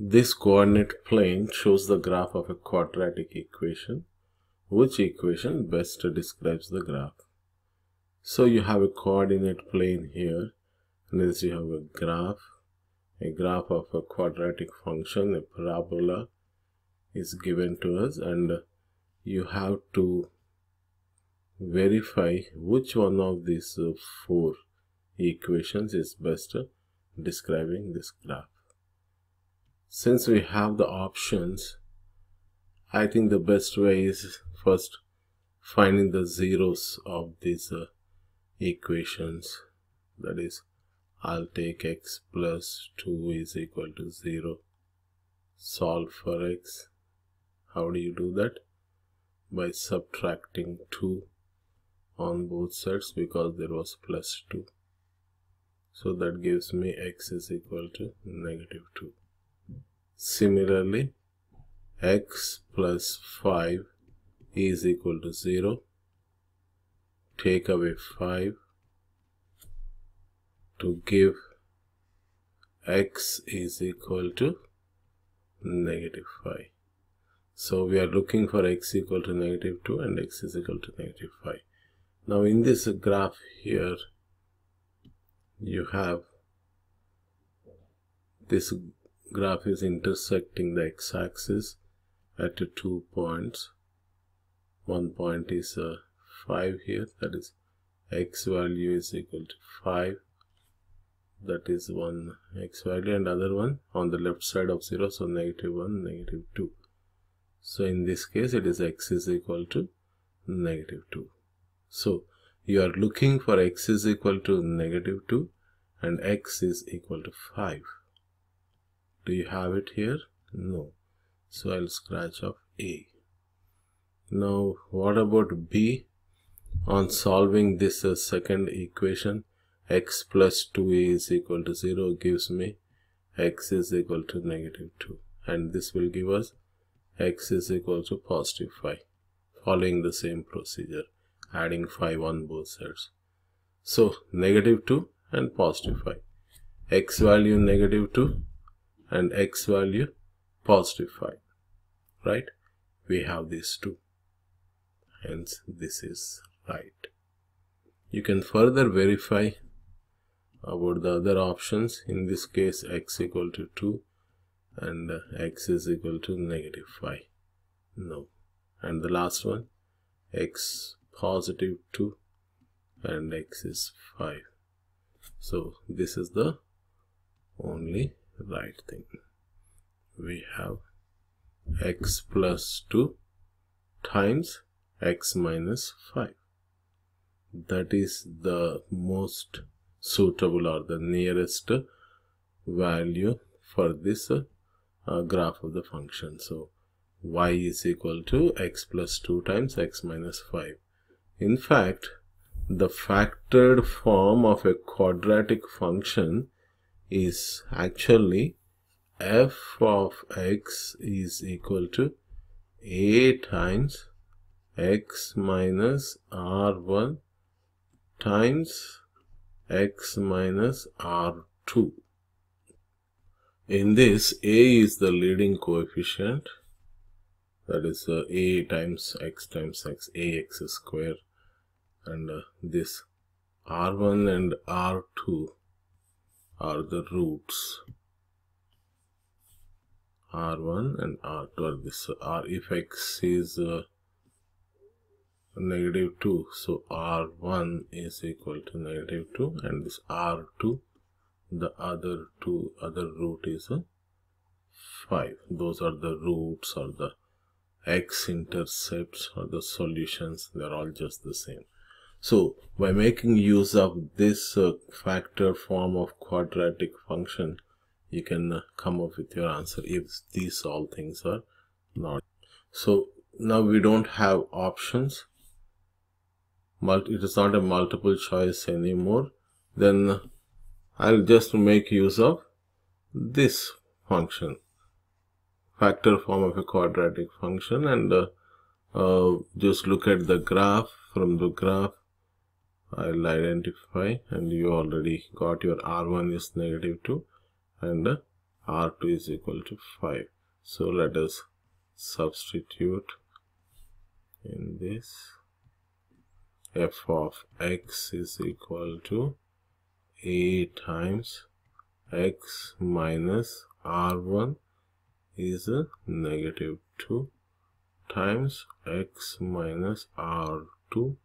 This coordinate plane shows the graph of a quadratic equation. Which equation best describes the graph? So you have a coordinate plane here, and as you have a graph of a quadratic function, a parabola is given to us, and you have to verify which one of these four equations is best describing this graph. Since we have the options, I think the best way is first finding the zeros of these equations. That is, I'll take x plus 2 is equal to 0. Solve for x. How do you do that? By subtracting 2 on both sides, because there was plus 2. So that gives me x is equal to negative 2. Similarly, x plus 5 is equal to 0. Take away 5 to give x is equal to negative 5. So we are looking for x equal to negative 2 and x is equal to negative 5. Now in this graph here, you have this graph is intersecting the x-axis at 2 points. One point is 5 here, that is x value is equal to 5. That is one x value, and other one on the left side of 0, so negative 1, negative 2. So in this case it is x is equal to negative 2. So you are looking for x is equal to negative 2 and x is equal to 5. Do you have it here? No. So I'll scratch off A. Now what about B? On solving this second equation, x plus 2a is equal to 0 gives me x is equal to negative 2, and this will give us x is equal to positive 5, following the same procedure, adding 5 on both sides. So negative 2 and positive 5, x value negative 2 and x value positive 5, right? We have these two, hence this is right. You can further verify about the other options. In this case, x equal to 2 and x is equal to negative 5. No. And the last one, x positive 2 and x is 5. So this is the only right thing. We have x plus 2 times x minus 5. That is the most suitable or the nearest value for this graph of the function. So y is equal to x plus 2 times x minus 5. In fact, the factored form of a quadratic function is actually f of x is equal to a times x minus r1 times x minus r2. In this, a is the leading coefficient, that is a times x, ax square, and this r1 and r2 are the roots. R1 and R2 are this. If x is negative 2, so R1 is equal to negative 2, and this R2, the other root is 5. Those are the roots or the x-intercepts or the solutions. They are all just the same. So by making use of this factor form of quadratic function, you can come up with your answer if these all things are not. So now we don't have options. It is not a multiple choice anymore. Then I'll just make use of this function, factor form of a quadratic function, and just look at the graph. From the graph, I'll identify, and you already got your r1 is negative 2 and R2 is equal to 5. So let us substitute in this. F of x is equal to a times x minus R1 is a negative 2 times x minus R2,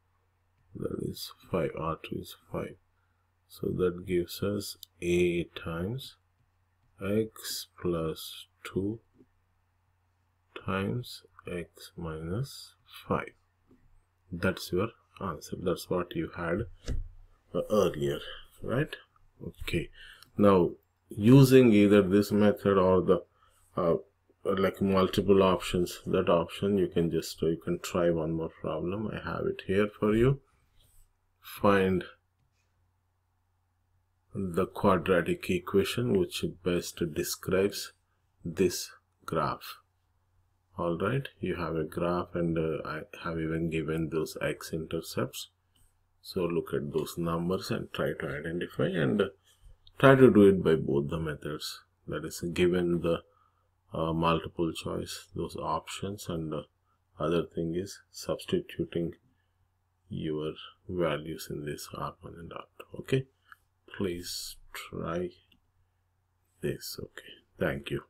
that is 5. R2 is 5. So that gives us a times x plus 2 times x minus 5. That's your answer. That's what you had earlier, right? Okay. Now, using either this method or the like multiple options, that option you can just you can try one more problem. I have it here for you. Find the quadratic equation which best describes this graph. All right, you have a graph, and I have even given those x-intercepts. So look at those numbers and try to identify, and try to do it by both the methods. That is, given the multiple choice, those options, and the other thing is substituting your values in this R1 and R2. Okay, please try this. Okay, thank you.